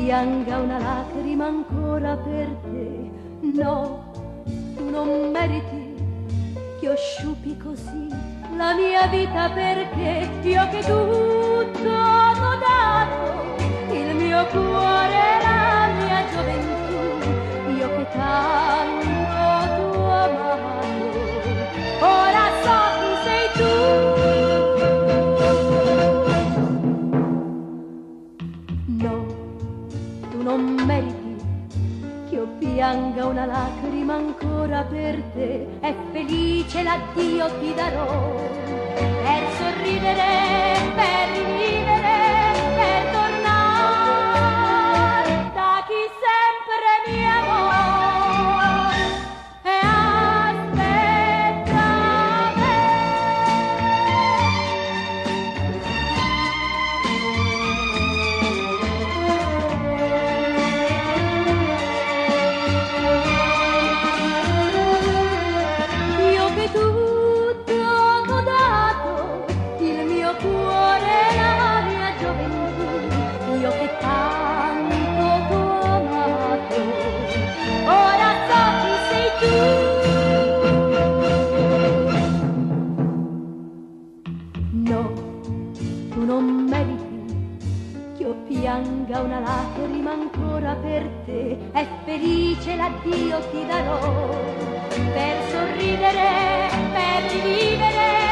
pianga una lacrima ancora per te. No, tu non meriti che io sciupi così la mia vita, perché io che tutto ho dato, il mio cuore, la mia gioventù, io che tanto t'ho amato, ora so chi sei tu. No, tu non meriti che io pianga una lacrima ancora per te. È felice l'addio ti darò, per sorridere, per rivivere, per tornare da chi sempre mi amò e aspetta me. Io che tutto ho dato, il mio cuore, la mia gioventù, io che tanto t'ho amato, ora so chi sei tu. No, tu non meriti che io pianga una lacrima ancora per te. È felice l'addio ti darò, per sorridere, per rivivere,